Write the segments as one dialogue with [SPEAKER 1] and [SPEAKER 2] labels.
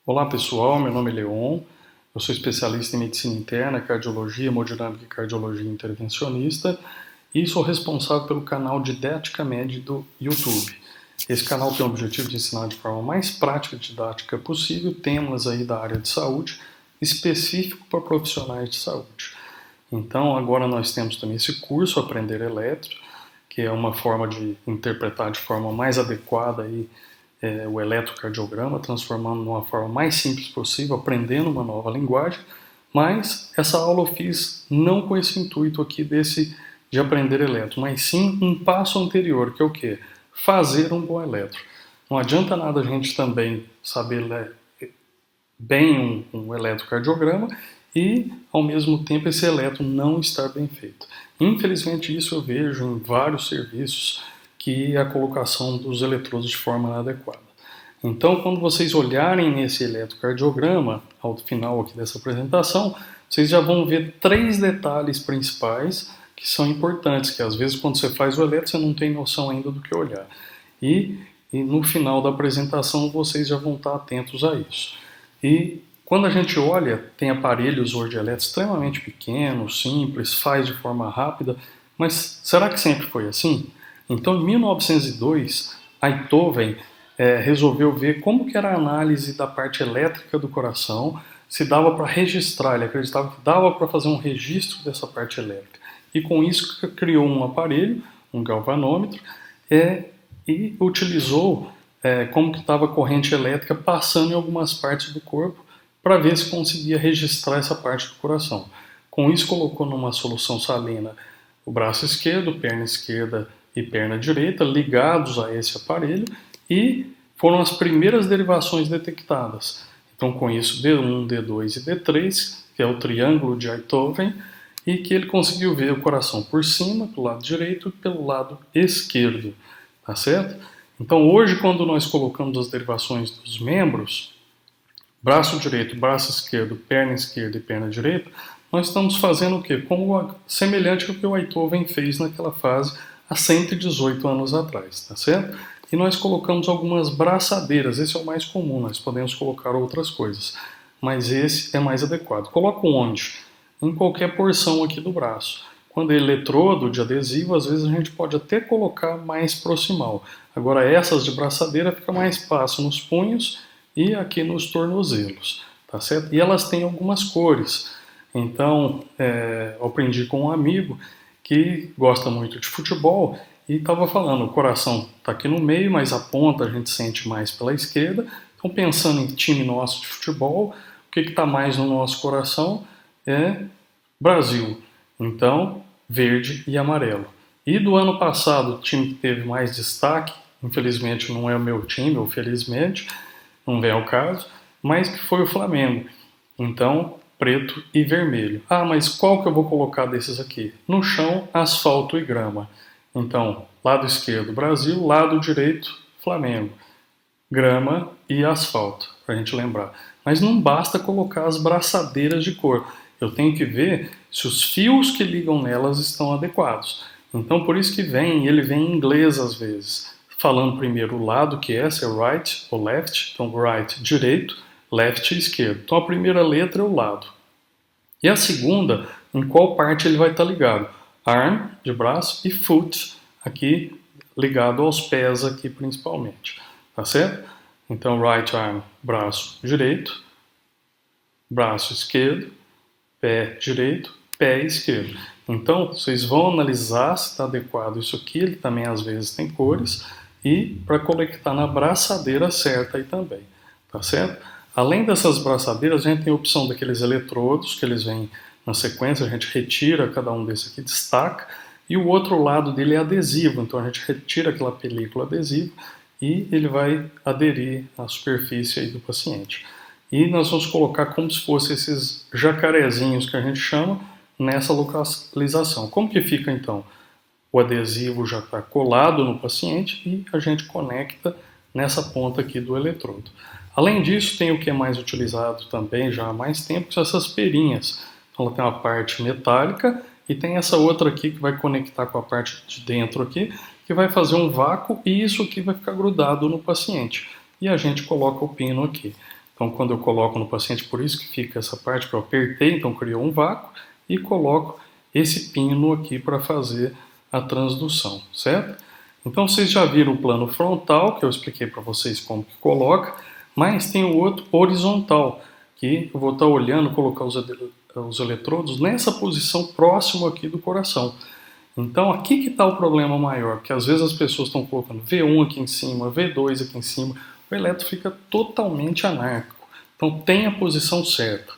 [SPEAKER 1] Olá pessoal, meu nome é Leon, eu sou especialista em medicina interna, cardiologia, hemodinâmica e cardiologia intervencionista e sou responsável pelo canal Didática Med do YouTube. Esse canal tem o objetivo de ensinar de forma mais prática e didática possível temas aí da área de saúde, específico para profissionais de saúde. Então agora nós temos também esse curso Aprender Eletro, que é uma forma de interpretar de forma mais adequada aí o eletrocardiograma, transformando de uma forma mais simples possível, aprendendo uma nova linguagem, mas essa aula eu fiz não com esse intuito aqui de aprender eletro, mas sim um passo anterior, que é o quê? Fazer um bom eletro. Não adianta nada a gente também saber bem um eletrocardiograma e, ao mesmo tempo, esse eletro não estar bem feito. Infelizmente, isso eu vejo em vários serviços, que é a colocação dos eletrodos de forma inadequada. Então, quando vocês olharem nesse eletrocardiograma, ao final aqui dessa apresentação, vocês já vão ver 3 detalhes principais que são importantes, que às vezes quando você faz o eletro você não tem noção ainda do que olhar. E no final da apresentação vocês já vão estar atentos a isso. E quando a gente olha, tem aparelhos hoje de eletro extremamente pequenos, simples, faz de forma rápida, mas será que sempre foi assim? Então, em 1902, Einthoven resolveu ver como que era a análise da parte elétrica do coração, se dava para registrar, ele acreditava que dava para fazer um registro dessa parte elétrica. E com isso criou um aparelho, um galvanômetro, e utilizou como que estava a corrente elétrica passando em algumas partes do corpo para ver se conseguia registrar essa parte do coração. Com isso colocou numa solução salina o braço esquerdo, perna esquerda e perna direita ligados a esse aparelho e foram as primeiras derivações detectadas. Então com isso D1, D2 e D3, que é o triângulo de Einthoven, e que ele conseguiu ver o coração por cima, do lado direito e pelo lado esquerdo, tá certo? Então hoje quando nós colocamos as derivações dos membros, braço direito, braço esquerdo, perna esquerda e perna direita, nós estamos fazendo o quê? Semelhante ao que o Einthoven fez naquela fase há 118 anos atrás, tá certo? E nós colocamos algumas braçadeiras, esse é o mais comum, nós podemos colocar outras coisas, mas esse é mais adequado. Coloco onde? Em qualquer porção aqui do braço. Quando é eletrodo de adesivo, às vezes a gente pode até colocar mais proximal. Agora essas de braçadeira fica mais fácil nos punhos e aqui nos tornozelos, tá certo? E elas têm algumas cores. Então, eu aprendi com um amigo que gosta muito de futebol e estava falando, o coração está aqui no meio, mas a ponta a gente sente mais pela esquerda. Então, pensando em time nosso de futebol, o que está mais no nosso coração é Brasil. Então, verde e amarelo. E do ano passado, o time que teve mais destaque, infelizmente não é o meu time, ou felizmente, não vem ao caso, mas que foi o Flamengo. Então, preto e vermelho. Ah, mas qual que eu vou colocar desses aqui? No chão, asfalto e grama. Então, lado esquerdo, Brasil, lado direito, Flamengo. Grama e asfalto, para a gente lembrar. Mas não basta colocar as braçadeiras de cor. Eu tenho que ver se os fios que ligam nelas estão adequados. Então, por isso que ele vem em inglês às vezes. Falando primeiro o lado, que é right ou left. Então, right, direito, left, esquerdo. Então, a primeira letra é o lado. E a segunda, em qual parte ele vai estar ligado? Arm, de braço, e foot, aqui ligado aos pés aqui principalmente. Tá certo? Então, right arm, braço direito, braço esquerdo, pé direito, pé esquerdo. Então, vocês vão analisar se está adequado isso aqui, ele também às vezes tem cores, e para conectar na braçadeira certa aí também, tá certo? Além dessas braçadeiras, a gente tem a opção daqueles eletrodos, que eles vêm na sequência, a gente retira cada um desses aqui, destaca, e o outro lado dele é adesivo, então a gente retira aquela película adesiva e ele vai aderir à superfície aí do paciente. E nós vamos colocar como se fossem esses jacarezinhos que a gente chama nessa localização. Como que fica então? O adesivo já está colado no paciente e a gente conecta nessa ponta aqui do eletrodo. Além disso, tem o que é mais utilizado também já há mais tempo, que são essas perinhas. Então ela tem uma parte metálica e tem essa outra aqui que vai conectar com a parte de dentro aqui, que vai fazer um vácuo e isso aqui vai ficar grudado no paciente. E a gente coloca o pino aqui. Então, quando eu coloco no paciente, por isso que fica essa parte que eu apertei, então criou um vácuo, e coloco esse pino aqui para fazer a transdução, certo? Então, vocês já viram o plano frontal, que eu expliquei para vocês como que coloca, mas tem o outro horizontal, que eu vou estar olhando, colocar os eletrodos nessa posição próximo aqui do coração. Então, aqui que está o problema maior, porque às vezes as pessoas estão colocando V1 aqui em cima, V2 aqui em cima, o eletro fica totalmente anárquico. Então, tem a posição certa.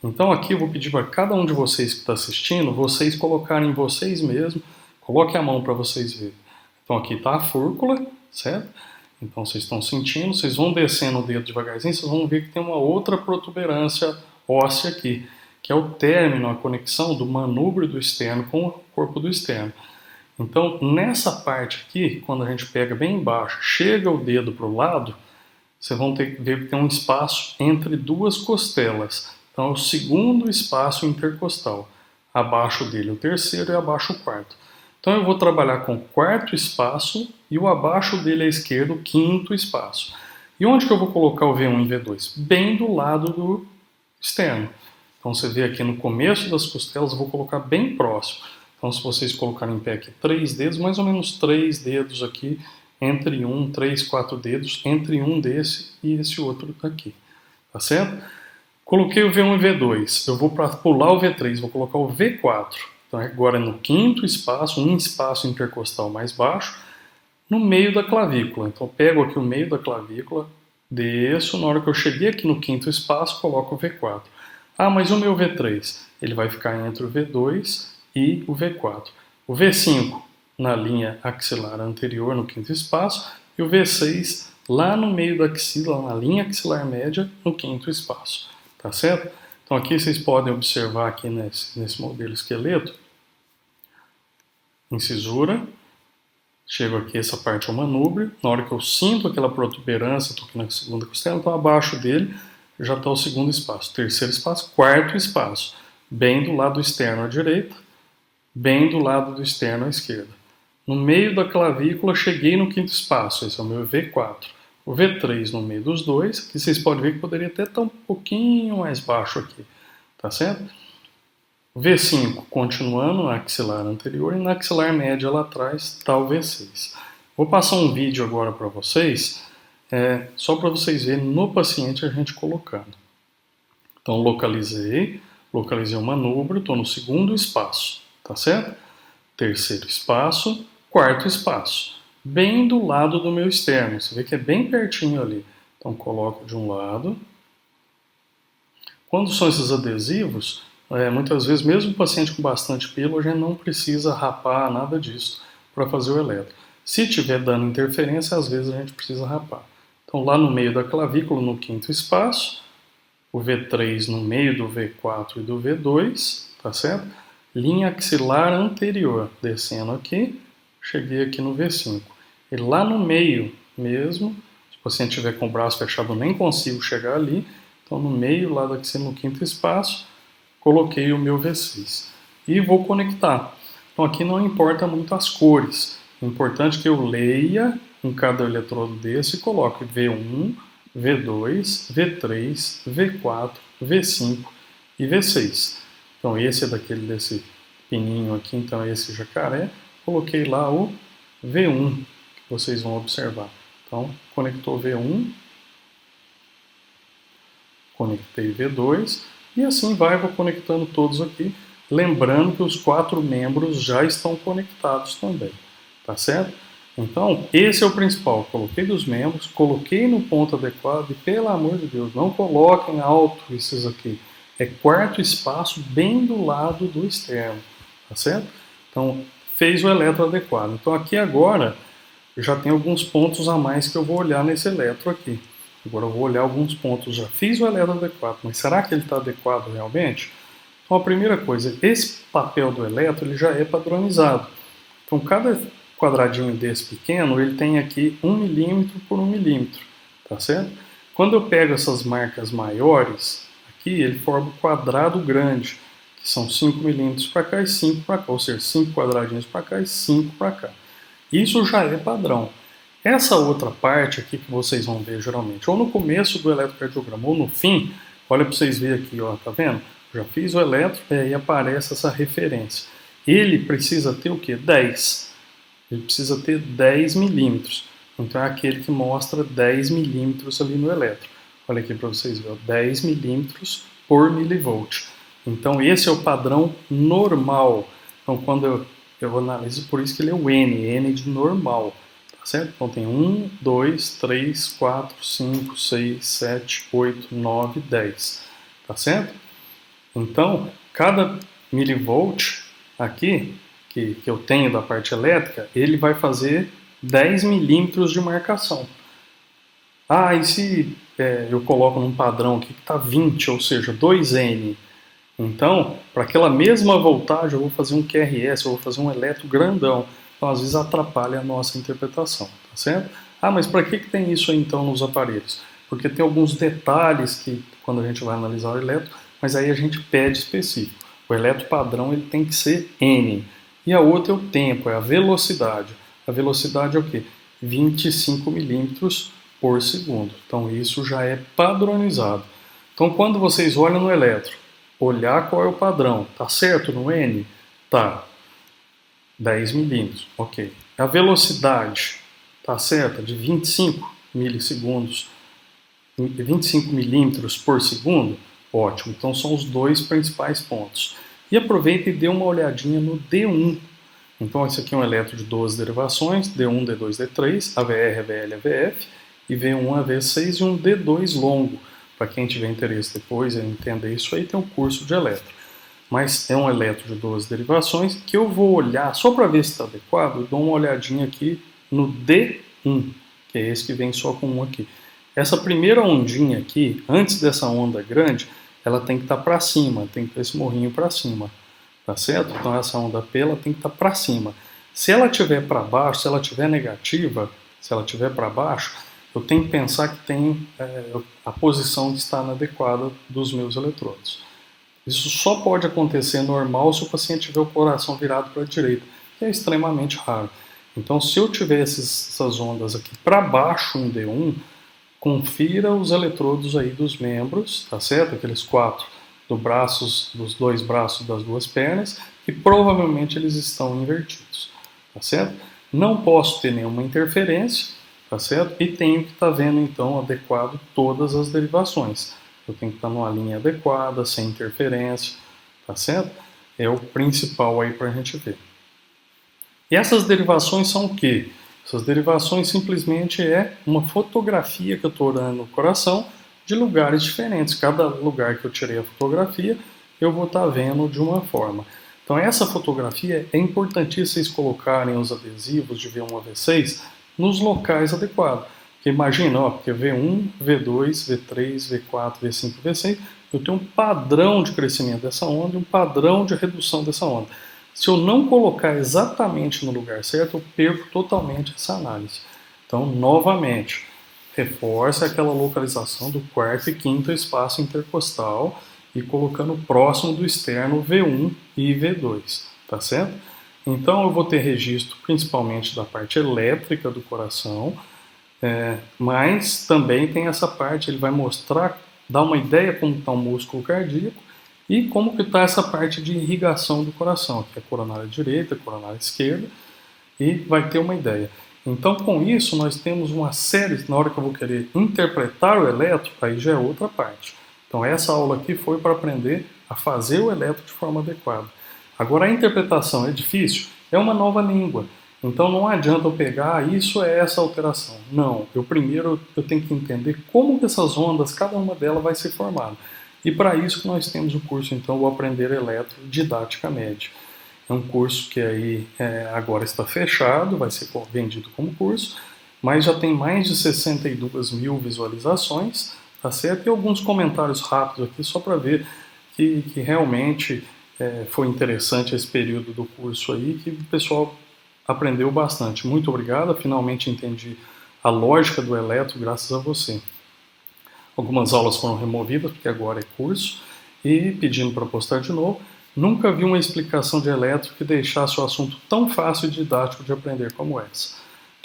[SPEAKER 1] Então, aqui eu vou pedir para cada um de vocês que está assistindo, vocês colocarem vocês mesmos, coloquem a mão para vocês verem. Então, aqui está a fúrcula, certo? Então, vocês estão sentindo, vocês vão descendo o dedo devagarzinho, vocês vão ver que tem uma outra protuberância óssea aqui, que é o término, a conexão do manúbrio do externo com o corpo do externo. Então, nessa parte aqui, quando a gente pega bem embaixo, chega o dedo para o lado, vocês vão ver que tem um espaço entre duas costelas. Então, é o segundo espaço intercostal. Abaixo dele o terceiro e abaixo o quarto. Então, eu vou trabalhar com o quarto espaço e o abaixo dele à esquerda, o quinto espaço. E onde que eu vou colocar o V1 e V2? Bem do lado do externo. Então, você vê aqui no começo das costelas, eu vou colocar bem próximo. Então, se vocês colocarem em pé aqui 3 dedos, mais ou menos 3 dedos aqui, entre 3, 4 dedos, entre um desse e esse outro aqui. Tá certo? Coloquei o V1 e V2. Eu vou para pular o V3, vou colocar o V4. Então, agora é no quinto espaço, um espaço intercostal mais baixo, no meio da clavícula. Então, eu pego aqui o meio da clavícula, desço, na hora que eu cheguei aqui no quinto espaço, coloco o V4. Ah, mas o meu V3? Ele vai ficar entre o V2 e o V4. O V5 na linha axilar anterior, no quinto espaço, e o V6 lá no meio da axila, na linha axilar média, no quinto espaço. Tá certo? Então aqui vocês podem observar aqui nesse modelo esqueleto, incisura, chego aqui, essa parte é o manúbrio, na hora que eu sinto aquela protuberância, estou aqui na segunda costela, então abaixo dele já está o segundo espaço, terceiro espaço, quarto espaço, bem do lado externo à direita, bem do lado do externo à esquerda. No meio da clavícula, cheguei no quinto espaço, esse é o meu V4. O V3 no meio dos dois, que vocês podem ver que poderia até estar um pouquinho mais baixo aqui, tá certo? O V5 continuando na axilar anterior e na axilar média lá atrás está o V6. Vou passar um vídeo agora para vocês, só para vocês verem no paciente a gente colocando. Então localizei o manúbrio, estou no segundo espaço, tá certo? Terceiro espaço, quarto espaço, bem do lado do meu externo, você vê que é bem pertinho ali. Então coloco de um lado. Quando são esses adesivos, muitas vezes mesmo o paciente com bastante pelo, a gente não precisa rapar nada disso para fazer o eletro. Se tiver dando interferência, às vezes a gente precisa rapar. Então lá no meio da clavícula, no quinto espaço, o V3 no meio do V4 e do V2, tá certo? Linha axilar anterior, descendo aqui, cheguei aqui no V5. E lá no meio mesmo, se o paciente estiver com o braço fechado, eu nem consigo chegar ali, então no meio, lá daqui no quinto espaço, coloquei o meu V6. E vou conectar. Então aqui não importa muito as cores, é importante que eu leia em cada eletrodo desse e coloque V1, V2, V3, V4, V5 e V6. Então esse é desse pininho aqui, então esse jacaré. Coloquei lá o V1, que vocês vão observar. Então conectou V1, conectei V2 e assim vou conectando todos aqui. Lembrando que os 4 membros já estão conectados também, tá certo? Então, esse é o principal. Coloquei dos membros, coloquei no ponto adequado e, pelo amor de Deus, não coloquem alto esses aqui. É quarto espaço bem do lado do externo, tá certo? Então, fez o eletro adequado. Então, aqui agora, eu já tenho alguns pontos a mais que eu vou olhar nesse eletro aqui. Agora eu vou olhar alguns pontos. Já fiz o eletro adequado, mas será que ele está adequado realmente? Então, a primeira coisa, esse papel do eletro ele já é padronizado. Então, cada quadradinho desse pequeno, ele tem aqui 1 milímetro por 1 milímetro, tá certo? Quando eu pego essas marcas maiores, aqui ele forma um quadrado grande, que são 5 milímetros para cá e 5 para cá, ou seja, 5 quadradinhos para cá e 5 para cá. Isso já é padrão. Essa outra parte aqui que vocês vão ver geralmente, ou no começo do eletrocardiograma ou no fim, olha para vocês verem aqui, ó, tá vendo? Já fiz o eletro e aí aparece essa referência. Ele precisa ter o quê? 10. Ele precisa ter 10 milímetros. Então é aquele que mostra 10 milímetros ali no eletro. Olha aqui para vocês verem, 10 milímetros por milivolt. Então esse é o padrão normal. Então quando eu analiso, por isso que ele é o N de normal. Tá certo? Então tem 1, 2, 3, 4, 5, 6, 7, 8, 9, 10. Tá certo? Então, cada milivolt aqui, que eu tenho da parte elétrica, ele vai fazer 10 milímetros de marcação. Ah, e se eu coloco num padrão aqui que está 20, ou seja, 2N, então, para aquela mesma voltagem, eu vou fazer um QRS, eu vou fazer um eletro grandão. Então, às vezes, atrapalha a nossa interpretação, tá certo? Ah, mas para que tem isso aí, então, nos aparelhos? Porque tem alguns detalhes que, quando a gente vai analisar o eletro, mas aí a gente pede específico. O eletro padrão ele tem que ser N. E a outra é o tempo, é a velocidade. A velocidade é o quê? 25 milímetros por segundo. Então, isso já é padronizado. Então, quando vocês olham no eletro, olhar qual é o padrão. Tá certo no N? Tá. 10 milímetros, ok. A velocidade tá certa de 25 milissegundos, 25 milímetros por segundo? Ótimo. Então são os dois principais pontos. E aproveita e dê uma olhadinha no D1. Então esse aqui é um eletro de 12 derivações, D1, D2, D3, AVR, AVL, AVF, e V1, AV6 e um D2 longo. Para quem tiver interesse depois em entender isso aí, tem um curso de eletro. Mas é um eletro de 12 derivações que eu vou olhar, só para ver se está adequado, eu dou uma olhadinha aqui no D1, que é esse que vem só com um aqui. Essa primeira ondinha aqui, antes dessa onda grande, ela tem que estar para cima, tem que ter esse morrinho para cima, tá certo? Então essa onda P ela tem que estar para cima. Se ela estiver para baixo, se ela estiver negativa, se ela estiver para baixo, eu tenho que pensar que tem a posição que está inadequada dos meus eletrodos. Isso só pode acontecer normal se o paciente tiver o coração virado para a direita, que é extremamente raro. Então, se eu tiver essas ondas aqui para baixo em D1, confira os eletrodos aí dos membros, tá certo? Aqueles 4 dos dois braços das duas pernas, e provavelmente eles estão invertidos, tá certo? Não posso ter nenhuma interferência, tá certo? E tenho que estar vendo então adequado todas as derivações. Eu tenho que estar numa linha adequada, sem interferência, tá certo? É o principal aí para a gente ver. E essas derivações são o quê? Essas derivações simplesmente é uma fotografia que eu estou olhando no coração de lugares diferentes. Cada lugar que eu tirei a fotografia, eu vou estar vendo de uma forma. Então essa fotografia é importantíssimo vocês colocarem os adesivos de V1 a V6 nos locais adequados. Porque imagina, ó, porque V1, V2, V3, V4, V5, V6, eu tenho um padrão de crescimento dessa onda e um padrão de redução dessa onda. Se eu não colocar exatamente no lugar certo, eu perco totalmente essa análise. Então, novamente, reforça aquela localização do quarto e quinto espaço intercostal e colocando próximo do externo V1 e V2, tá certo? Então, eu vou ter registro principalmente da parte elétrica do coração, mas também tem essa parte, ele vai mostrar, dar uma ideia como está o músculo cardíaco e como que está essa parte de irrigação do coração, que é a coronária direita, a coronária esquerda, e vai ter uma ideia. Então, com isso, nós temos uma série, na hora que eu vou querer interpretar o eletro, aí já é outra parte. Então, essa aula aqui foi para aprender a fazer o eletro de forma adequada. Agora, a interpretação é difícil, é uma nova língua. Então não adianta eu pegar, isso é essa alteração. Não, primeiro eu tenho que entender como que essas ondas, cada uma delas vai ser formada. E para isso que nós temos o curso, então, o Aprender Eletro Didática Média. É um curso que aí agora está fechado, vai ser vendido como curso, mas já tem mais de 62 mil visualizações, tá certo? E alguns comentários rápidos aqui só para ver que realmente foi interessante esse período do curso aí, que o pessoal aprendeu bastante. Muito obrigado, finalmente entendi a lógica do eletro graças a você. Algumas aulas foram removidas, porque agora é curso, e pedindo para postar de novo, nunca vi uma explicação de eletro que deixasse o assunto tão fácil e didático de aprender como essa.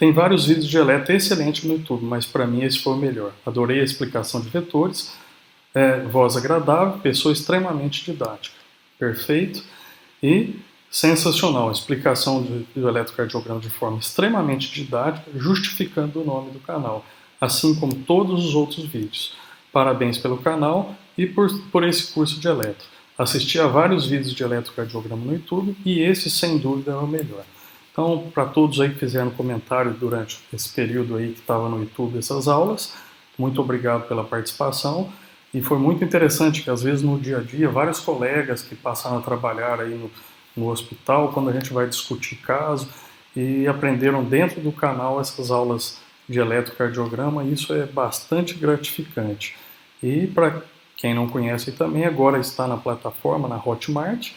[SPEAKER 1] Tem vários vídeos de eletro excelentes no YouTube, mas para mim esse foi o melhor. Adorei a explicação de vetores, voz agradável, pessoa extremamente didática. Perfeito e sensacional. A explicação do eletrocardiograma de forma extremamente didática, justificando o nome do canal, assim como todos os outros vídeos. Parabéns pelo canal e por esse curso de eletro. Assisti a vários vídeos de eletrocardiograma no YouTube e esse, sem dúvida, é o melhor. Então, para todos aí que fizeram comentário durante esse período aí que estava no YouTube essas aulas, muito obrigado pela participação. E foi muito interessante que, às vezes, no dia a dia, vários colegas que passaram a trabalhar aí no hospital, quando a gente vai discutir caso, e aprenderam dentro do canal essas aulas de eletrocardiograma, isso é bastante gratificante. E para quem não conhece também, agora está na plataforma, na Hotmart.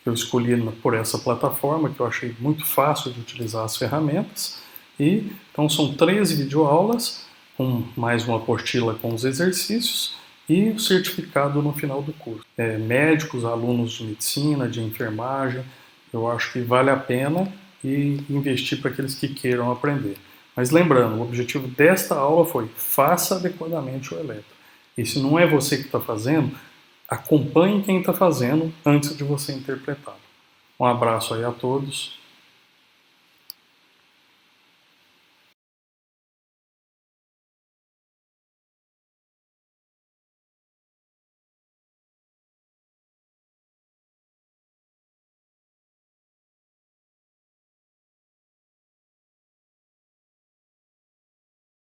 [SPEAKER 1] Eu escolhi por essa plataforma, que eu achei muito fácil de utilizar as ferramentas. E então são 13 videoaulas, com mais uma apostila com os exercícios e o certificado no final do curso. Médicos, alunos de medicina, de enfermagem, eu acho que vale a pena e investir para aqueles que queiram aprender. Mas lembrando, o objetivo desta aula foi: faça adequadamente o eletro. E se não é você que está fazendo, acompanhe quem está fazendo antes de você interpretar. Um abraço aí a todos.